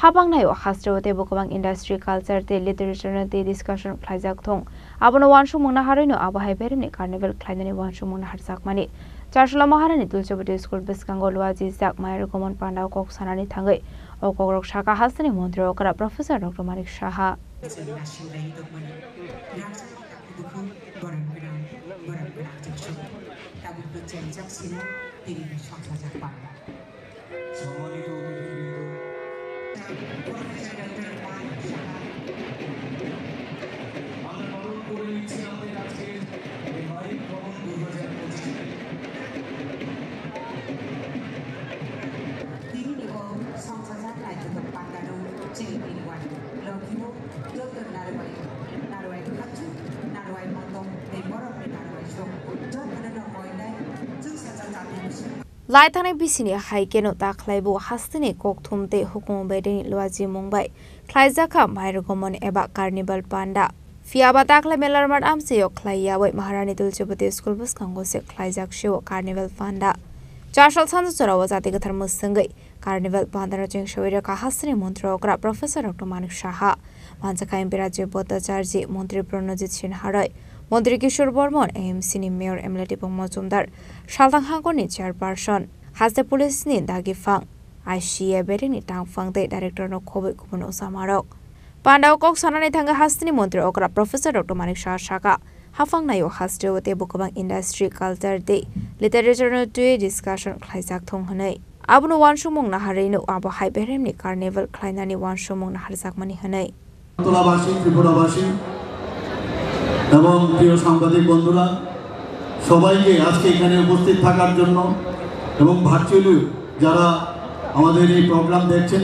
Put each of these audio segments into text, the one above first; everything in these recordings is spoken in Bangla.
habangnayo hastrate bokobang industry culture te literature te discussion khlaijak thong abono wanshu mungna harino abahai berni carnival khlainani wanshu mungna harjak mani Charshula Maharani Tulchapati School Biskango Luaji Zak Mayer Common Panda Kok Sanani Tangai Okorok Shaka Hasani Montro Okara Professor Dr. Manik Shaha Laitane bisini haikeno taklaibu hastini kokthumte hukum bedeni luaji Mumbai Klaizaka Mayrgomon eba Carnival Panda Fiaba takla melarmat amseyo Klaiyawe Maharani Tulchapati School Biskango se Klaizak show Carnival Panda Charshal Sansura was at the Thermosangai Carnival Panda Rajing Shawira Hastini Montrokra Professor Dr. Manik Shaha Mansaka Imperaji Bota Charji Montri Pronojit Shin Harai Montri Kishore Bormon AMC ni Mayor Emlati Pongmozumdar Shaltang Hangoni Chairperson has the police ni Dagi Fang Aishia Berini Tang Fang the Director no Kobe Kupuno Samarok Panda Kok Sanani Tanga Hastini Montri Okra Professor Dr. Manik Shaka Hafang Nayo Hasto with the Bukabang Industry Culture Day Literature Day Discussion Klaisak Thong Hanai Abunu Wanshumung Naharino Abo Hyberemni Carnival Klainani Wanshumung Naharzak Mani Hanai এবং প্রিয় সাংবাদিক বন্ধুরা সবাইকে আজকে এখানে উপস্থিত থাকার জন্য এবং ভার্চুয়ালি যারা আমাদের এই প্রোগ্রাম দেখছেন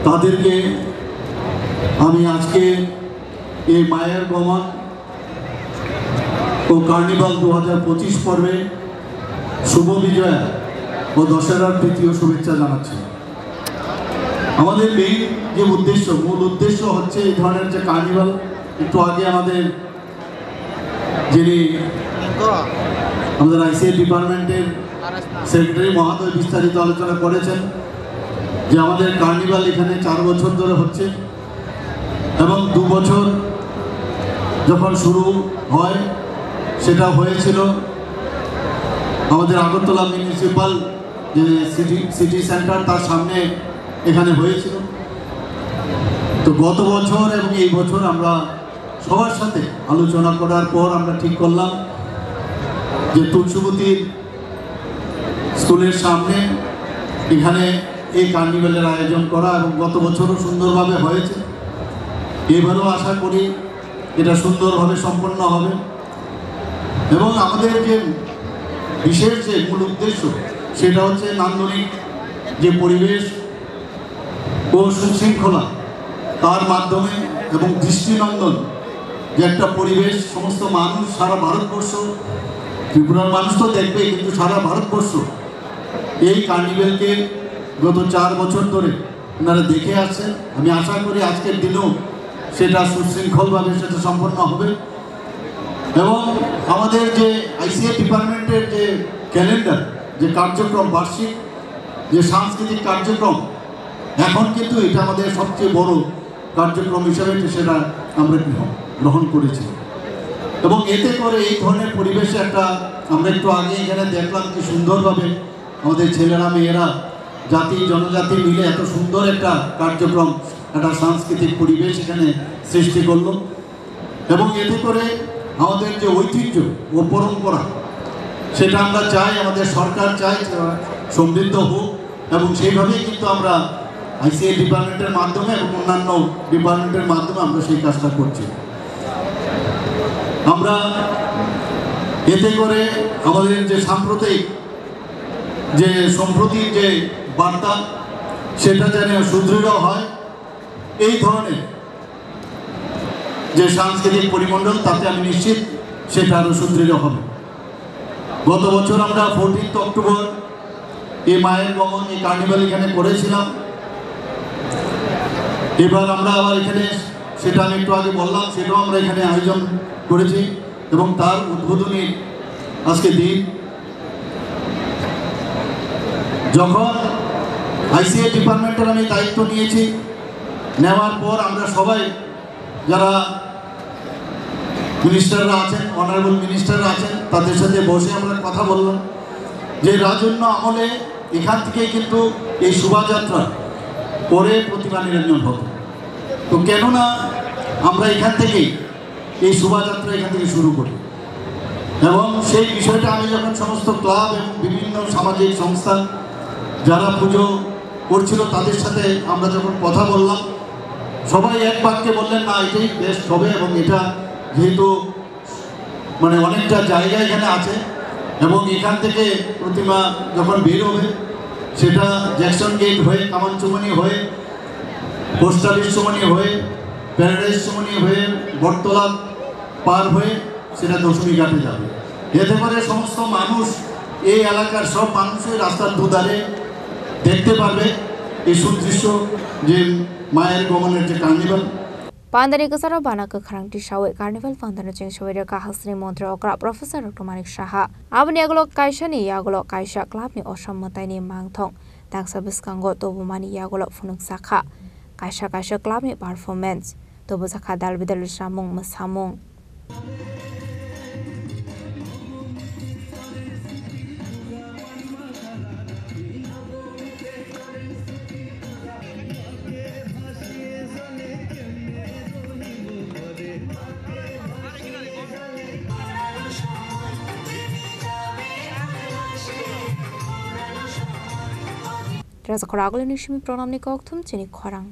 তাদেরকে আমি আজকে এই মায়ের গমন ও কার্নিভাল 2025 পর্বে শুভ বিজয় ও দশেরার তৃতীয় শুভেচ্ছা জানাচ্ছি। আমাদের মেইন যে মূল উদ্দেশ্য হচ্ছে এই ধরনের যে কার্নিভাল একটু আগে আমাদের যিনি আমাদের আইসিএ ডিপার্টমেন্টের সেক্রেটারি মহোদয় বিস্তারিত আলোচনা করেছেন যে আমাদের কার্নিভাল এখানে 4 বছর ধরে হচ্ছে এবং 2 বছর যখন শুরু হয় সেটা হয়েছিল আমাদের আগরতলা মিউনিসিপাল যে সিটি সেন্টার তার সামনে এখানে হয়েছিল। তো গত বছর এবং এই বছর আমরা সবার সাথে আলোচনা করার পর আমরা ঠিক করলাম যে তুলসীবতী স্কুলের সামনে এখানে এই কার্নিভালের আয়োজন করা এবং গত বছরও সুন্দরভাবে হয়েছে। এবারও আশা করি এটা সুন্দরভাবে সম্পন্ন হবে এবং আমাদের যে বিশেষ যে মূল উদ্দেশ্য সেটা হচ্ছে নান্দনিক যে পরিবেশ ও সুশৃঙ্খলা তার মাধ্যমে এবং দৃষ্টিনন্দন যে একটা পরিবেশ সমস্ত মানুষ সারা ভারতবর্ষ ত্রিপুরার মানুষ তো দেখবে কিন্তু সারা ভারতবর্ষ এই কার্নিভালকে গত 4 বছর ধরে ওনারা দেখে আসছেন। আমি আশা করি আজকের দিনেও সেটা সুশৃঙ্খলভাবে সেটা সম্পন্ন হবে এবং আমাদের যে আইসিএ ডিপার্টমেন্টের যে ক্যালেন্ডার যে কার্যক্রম বার্ষিক যে সাংস্কৃতিক কার্যক্রম এখন কিন্তু এটা আমাদের সবচেয়ে বড় কার্যক্রম হিসেবে সেটা আমরা গ্রহণ করেছি এবং এতে করে এই ধরনের পরিবেশে একটা আমরা একটু আগে এখানে দেখলাম কি সুন্দরভাবে আমাদের ছেলেরা মেয়েরা জাতি জনজাতি মিলে এত সুন্দর একটা কার্যক্রম একটা সাংস্কৃতিক পরিবেশ এখানে সৃষ্টি করলো এবং এতে করে আমাদের যে ঐতিহ্য ও পরম্পরা সেটা আমরা চাই আমাদের সরকার চাই সমৃদ্ধ হোক এবং সেইভাবেই কিন্তু আমরা আইসিএ ডিপার্টমেন্টের মাধ্যমে এবং অন্যান্য ডিপার্টমেন্টের মাধ্যমে আমরা সেই কাজটা করছি। আমরা এতে করে আমাদের যে সাম্প্রতিক যে সম্প্রতির যে বার্তা সেটা যেন সুদৃঢ় হয় এই ধরনের যে সাংস্কৃতিক পরিমণ্ডল তাতে আমি নিশ্চিত সেটা আরও সুদৃঢ় হবে। গত বছর আমরা 14 অক্টোবর এই মায়ের গমন এই কার্নিভাল এখানে করেছিলাম। এবার আমরা আবার এখানে সেটা আমি একটু আগে বললাম সেটাও আমরা এখানে আয়োজন করেছি এবং তার উদ্বোধনী আজকে দিন যখন আইসিএ ডিপার্টমেন্টের আমি দায়িত্ব নিয়েছি। নেওয়ার পর আমরা সবাই যারা মিনিস্টাররা আছেন, অনারেবল মিনিস্টাররা আছেন, তাদের সাথে বসে আমরা কথা বললাম যে রাজন্য আমলে এখান থেকেই কিন্তু এই শোভাযাত্রা পরে প্রতিমা নিরঞ্জন হতো। তো কেননা আমরা এখান থেকেই এই শোভাযাত্রা এখান থেকে শুরু করি, এবং সেই বিষয়টা আমি যখন সমস্ত ক্লাব এবং বিভিন্ন সামাজিক সংস্থা যারা পুজো করছিল তাদের সাথে আমরা যখন কথা বললাম, সবাই এক বাক্যে বললেন না এটাই বেস্ট হবে, এবং এটা যেহেতু মানে অনেকটা জায়গা এখানে আছে এবং এখান থেকে প্রতিমা যখন বের হবে সেটা জ্যাকসন গেট হয়ে, কামানচুমনি হয়ে, পোস্ট অফিস চুমনি হয়ে, প্যারাডাইস চুমনি হয়ে, বটতলা পার হয়ে সেটা দশমী ঘাটে যাবে। এতে করে সমস্ত মানুষ, এই এলাকার সব মানুষই রাস্তার দুধারে দেখতে পারবে এই সুদৃশ্য যে মায়ের গমনের যে carnival. Pandani Kasara Banaka Krangti Shawe Carnival Pandana Ching Shaweda Kahasni Montra Okra Professor Dr. Manik Shaha Abniagolo Kaishani Yagolo Kaisha Club ni Osham Matani Mangthong Tangsabis Kango Tobumani Yagolo Funuk Sakha Kaisha Club ni performance Tobusaka Dalbidal Shamung Masamung Terasa Koragol Nishimi Pronamni Koktum Chini Korang